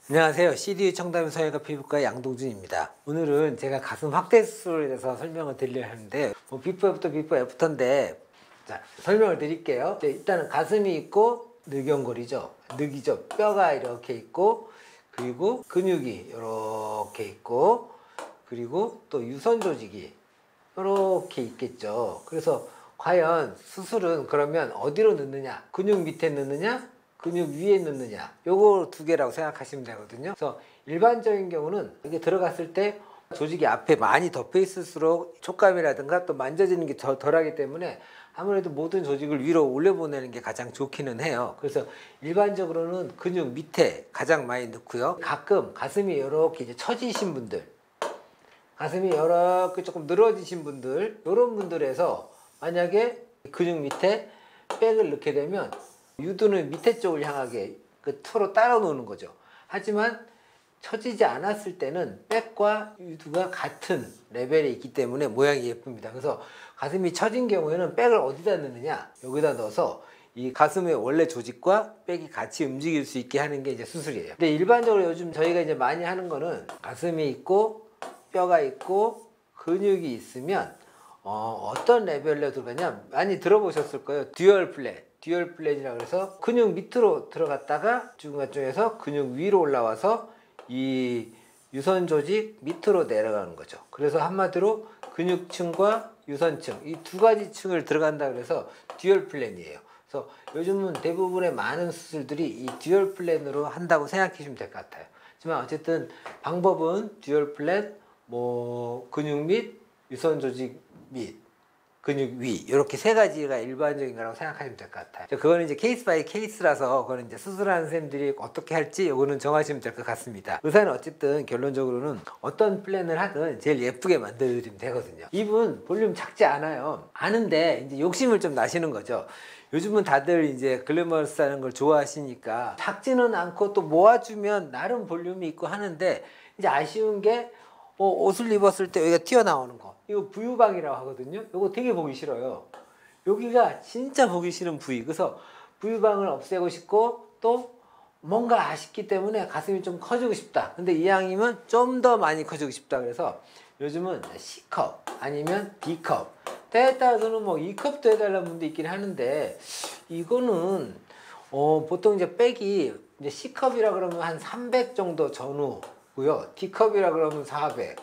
안녕하세요. CDU 청담 성형외과 피부과 양동준입니다. 오늘은 제가 가슴 확대 수술에 대해서 설명을 드리려 하는데 비포 애프터인데 자, 설명을 드릴게요. 일단은 가슴이 있고 늑연골이죠. 늑이죠. 뼈가 이렇게 있고 그리고 근육이 이렇게 있고 그리고 또 유선 조직이 이렇게 있겠죠. 그래서 과연 수술은 그러면 어디로 넣느냐? 근육 밑에 넣느냐? 근육 위에 넣느냐, 요거 두 개라고 생각하시면 되거든요. 그래서 일반적인 경우는 이게 들어갔을 때 조직이 앞에 많이 덮여 있을수록 촉감이라든가 또 만져지는 게 덜하기 때문에 아무래도 모든 조직을 위로 올려보내는 게 가장 좋기는 해요. 그래서 일반적으로는 근육 밑에 가장 많이 넣고요. 가끔 가슴이 이렇게 이제 처지신 분들, 가슴이 이렇게 조금 늘어지신 분들, 이런 분들에서 만약에 근육 밑에 백을 넣게 되면 유두는 밑에 쪽을 향하게 서로 따라 놓는 거죠. 하지만 처지지 않았을 때는 백과 유두가 같은 레벨에 있기 때문에 모양이 예쁩니다. 그래서 가슴이 처진 경우에는 백을 어디다 넣느냐, 여기다 넣어서 이 가슴의 원래 조직과 백이 같이 움직일 수 있게 하는 게 이제 수술이에요. 근데 일반적으로 요즘 저희가 이제 많이 하는 거는 가슴이 있고 뼈가 있고 근육이 있으면 어떤 레벨로 들어가냐, 많이 들어보셨을 거예요. 듀얼 플랫이라고 해서 근육 밑으로 들어갔다가 중간중에서 근육 위로 올라와서 이 유선 조직 밑으로 내려가는 거죠. 그래서 한마디로 근육층과 유선층 이 두 가지 층을 들어간다 그래서 듀얼 플랜이에요. 그래서 요즘은 대부분의 많은 수술들이 이 듀얼 플랜으로 한다고 생각하시면 될 것 같아요. 하지만 어쨌든 방법은 듀얼 플랜, 근육 및 유선 조직 및 근육 위 이렇게 세 가지가 일반적인 거라고 생각하시면 될 것 같아요. 그거는 이제 케이스 바이 케이스라서 그거는 이제 수술하는 선생님들이 어떻게 할지 이거는 정하시면 될 것 같습니다. 의사는 어쨌든 결론적으로는 어떤 플랜을 하든 제일 예쁘게 만들어드리면 되거든요. 이분 볼륨 작지 않아요. 아는데 이제 욕심을 좀 나시는 거죠. 요즘은 다들 이제 글래머러스하는 걸 좋아하시니까 작지는 않고 또 모아주면 나름 볼륨이 있고 하는데 이제 아쉬운 게 옷을 입었을 때 여기가 튀어나오는 거, 이거 부유방이라고 하거든요. 이거 되게 보기 싫어요. 여기가 진짜 보기 싫은 부위. 그래서 부유방을 없애고 싶고 또 뭔가 아쉽기 때문에 가슴이 좀 커지고 싶다. 근데 이왕이면 좀 더 많이 커지고 싶다. 그래서 요즘은 C컵 아니면 D컵, 때에 따라서는 뭐 E컵도 해달라는 분도 있긴 하는데 이거는 보통 이제 백이 이제 C컵이라 그러면 한 300 정도 전후고요. D컵이라 그러면 400,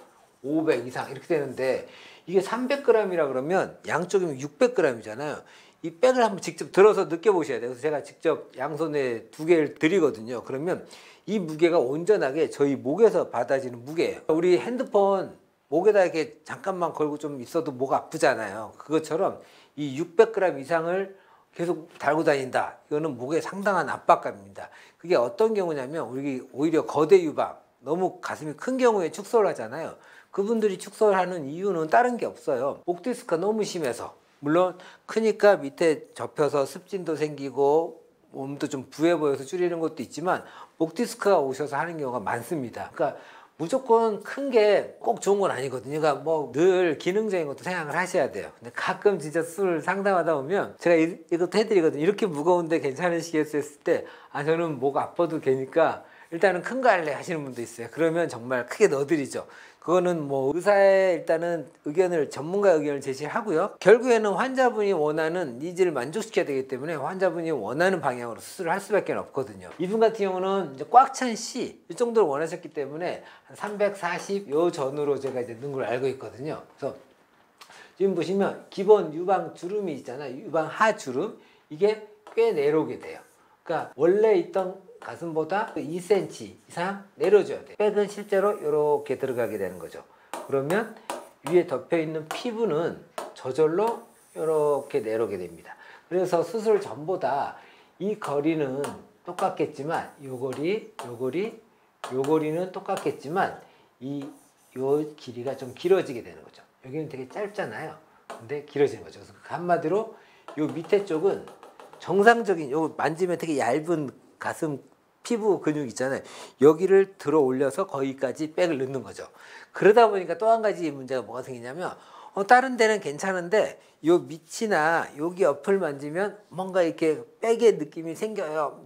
500 이상 이렇게 되는데 이게 300g이라 그러면 양쪽이면 600g이잖아요. 이 백을 한번 직접 들어서 느껴보셔야 돼요. 그래서 제가 직접 양손에 두 개를 드리거든요. 그러면 이 무게가 온전하게 저희 목에서 받아지는 무게예요. 우리 핸드폰 목에다 이렇게 잠깐만 걸고 좀 있어도 목 아프잖아요. 그것처럼 이 600g 이상을 계속 달고 다닌다. 이거는 목에 상당한 압박감입니다. 그게 어떤 경우냐면 우리 오히려 거대 유방, 너무 가슴이 큰 경우에 축소를 하잖아요. 그분들이 축소를 하는 이유는 다른 게 없어요. 목 디스크가 너무 심해서. 물론 크니까 밑에 접혀서 습진도 생기고 몸도 좀 부해 보여서 줄이는 것도 있지만 목 디스크가 오셔서 하는 경우가 많습니다. 그러니까 무조건 큰 게 꼭 좋은 건 아니거든요. 그러니까 뭐 늘 기능적인 것도 생각을 하셔야 돼요. 근데 가끔 진짜 술 상담하다 보면 제가 이것도 해드리거든요. 이렇게 무거운데 괜찮으시겠어요? 했을 때 저는 목 아파도 되니까 일단은 큰 거 할래 하시는 분도 있어요. 그러면 정말 크게 넣어드리죠. 그거는 뭐 의사의 일단은 전문가 의견을 제시하고요. 결국에는 환자분이 원하는 니즈를 만족시켜야 되기 때문에 환자분이 원하는 방향으로 수술을 할 수밖에 없거든요. 이분 같은 경우는 이제 꽉 찬 C 이 정도를 원하셨기 때문에 한 340 요 전후로 제가 이제 넣은 걸 알고 있거든요. 그래서 지금 보시면 기본 유방 주름이 있잖아요. 유방 하 주름 이게 꽤 내려오게 돼요. 그러니까 원래 있던 가슴보다 2cm 이상 내려줘야 돼요. 백은 실제로 이렇게 들어가게 되는 거죠. 그러면 위에 덮여있는 피부는 저절로 이렇게 내려오게 됩니다. 그래서 수술 전보다 이 거리는 똑같겠지만 요 거리는 똑같겠지만 요 길이가 좀 길어지게 되는 거죠. 여기는 되게 짧잖아요. 근데 길어지는 거죠. 그래서 한마디로 요 밑에 쪽은 정상적인, 요 만지면 되게 얇은 가슴 피부 근육 있잖아요. 여기를 들어 올려서 거기까지 백을 넣는 거죠. 그러다 보니까 또 한 가지 문제가 뭐가 생기냐면 다른 데는 괜찮은데 요 밑이나 여기 옆을 만지면 뭔가 이렇게 백의 느낌이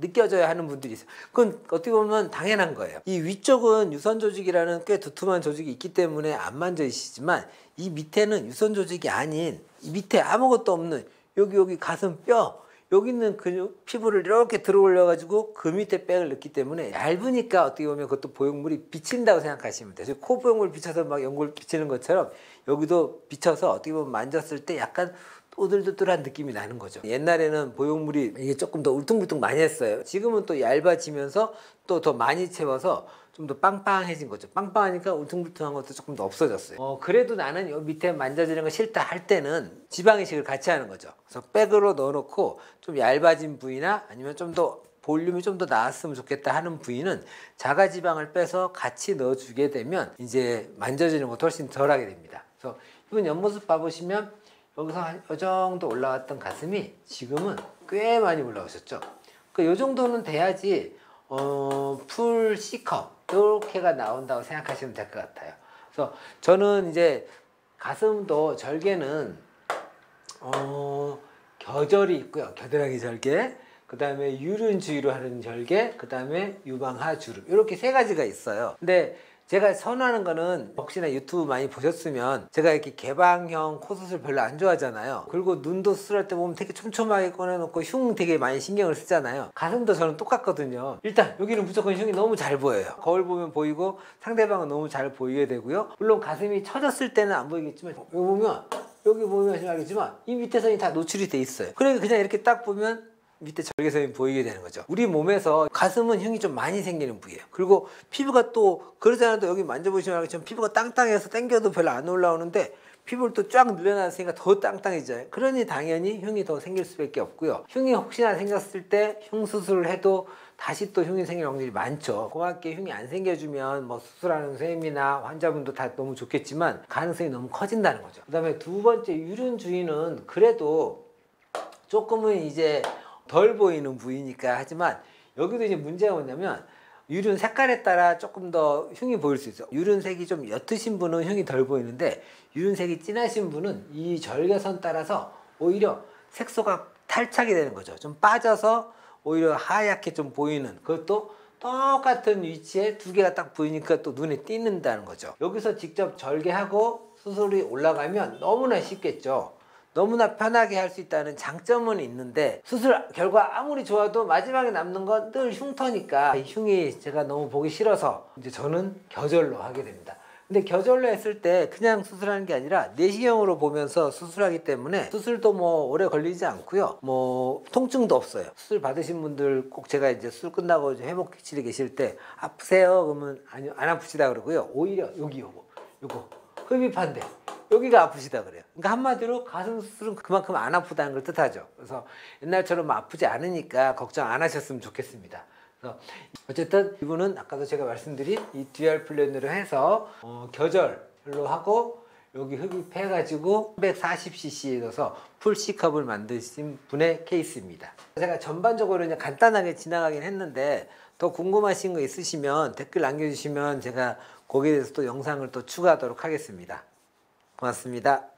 느껴져야 하는 분들이 있어요. 그건 어떻게 보면 당연한 거예요. 이 위쪽은 유선 조직이라는 꽤 두툼한 조직이 있기 때문에 안 만져지시지만 이 밑에는 유선 조직이 아닌 이 밑에 아무것도 없는 여기 가슴 뼈 여기 있는 근육 피부를 이렇게 들어 올려 가지고 그 밑에 백을 넣기 때문에 얇으니까 어떻게 보면 그것도 보형물이 비친다고 생각하시면 돼요. 코 보형물 비쳐서 막 연골 비치는 것처럼 여기도 비쳐서 어떻게 보면 만졌을 때 약간 오들오들한 느낌이 나는 거죠. 옛날에는 보형물이 이게 조금 더 울퉁불퉁 많이 했어요. 지금은 또 얇아지면서 또 더 많이 채워서 좀 더 빵빵해진 거죠. 빵빵하니까 울퉁불퉁한 것도 조금 더 없어졌어요. 그래도 나는 요 밑에 만져지는 거 싫다 할 때는 지방 이식을 같이 하는 거죠. 그래서 백으로 넣어놓고 좀 얇아진 부위나 아니면 좀 더 볼륨이 좀 더 나았으면 좋겠다 하는 부위는 자가지방을 빼서 같이 넣어주게 되면 이제 만져지는 것도 훨씬 덜하게 됩니다. 그래서 이분 옆모습 봐보시면 여기서 한 이 정도 올라왔던 가슴이 지금은 꽤 많이 올라오셨죠. 그러니까 이 정도는 돼야지 풀 C컵 이렇게가 나온다고 생각하시면 될 것 같아요. 그래서 저는 이제 가슴도 절개는 겨절이 있고요. 겨드랑이 절개, 그 다음에 유륜 주위로 하는 절개, 그 다음에 유방하 주름 이렇게 세 가지가 있어요. 근데 제가 선호하는 거는 혹시나 유튜브 많이 보셨으면 제가 이렇게 개방형 코 수술 별로 안 좋아하잖아요. 그리고 눈도 수술할 때 보면 되게 촘촘하게 꺼내놓고 흉 되게 많이 신경을 쓰잖아요. 가슴도 저는 똑같거든요. 일단 여기는 무조건 흉이 너무 잘 보여요. 거울 보면 보이고 상대방은 너무 잘 보이게 되고요. 물론 가슴이 처졌을 때는 안 보이겠지만 여기 보면 알겠지만 이 밑에 선이 다 노출이 돼 있어요. 그러니까 그냥 이렇게 딱 보면 밑에 절개선이 보이게 되는 거죠. 우리 몸에서 가슴은 흉이 좀 많이 생기는 부위예요. 그리고 피부가 또 그러잖아요. 또 여기 만져보시면 알겠지만 피부가 땅땅해서 당겨도 별로 안 올라오는데 피부를 또 쫙 늘려놨으니까 더 땅땅해져요. 그러니 당연히 흉이 더 생길 수밖에 없고요. 흉이 혹시나 생겼을 때 흉 수술을 해도 다시 또 흉이 생길 확률이 많죠. 고맙게 흉이 안 생겨주면 뭐 수술하는 선생님이나 환자분도 다 너무 좋겠지만 가능성이 너무 커진다는 거죠. 그 다음에 두 번째 유륜 주위는 그래도 조금은 이제 덜 보이는 부위니까 하지만 여기도 이제 문제가 뭐냐면 유륜 색깔에 따라 조금 더 흉이 보일 수 있어요. 유륜색이 좀 옅으신 분은 흉이 덜 보이는데 유륜색이 진하신 분은 이 절개선 따라서 오히려 색소가 탈착이 되는 거죠. 좀 빠져서 오히려 하얗게 좀 보이는, 그것도 똑같은 위치에 두 개가 딱 보이니까 또 눈에 띄는다는 거죠. 여기서 직접 절개하고 수술이 올라가면 너무나 쉽겠죠. 너무나 편하게 할 수 있다는 장점은 있는데 수술 결과 아무리 좋아도 마지막에 남는 건 늘 흉터니까 이 흉이 제가 너무 보기 싫어서 이제 저는 겨절로 하게 됩니다. 근데 겨절로 했을 때 그냥 수술하는 게 아니라 내시경으로 보면서 수술하기 때문에 수술도 뭐 오래 걸리지 않고요. 뭐 통증도 없어요. 수술 받으신 분들 꼭 제가 이제 수술 끝나고 회복치료 계실 때 아프세요? 그러면 아니요, 안 아프시다 그러고요. 오히려 여기 요거 흡입한데 여기가 아프시다 그래요. 그러니까 한마디로 가슴 수술은 그만큼 안 아프다는 걸 뜻하죠. 그래서 옛날처럼 아프지 않으니까 걱정 안 하셨으면 좋겠습니다. 그래서 어쨌든 이분은 아까도 제가 말씀드린 이 듀얼 플랜으로 해서 겨절로 하고 여기 흡입해 가지고 340cc에 넣어서 풀 C컵을 만드신 분의 케이스입니다. 제가 전반적으로 그냥 간단하게 지나가긴 했는데 더 궁금하신 거 있으시면 댓글 남겨주시면 제가 거기에 대해서 또 영상을 또 추가하도록 하겠습니다. 고맙습니다.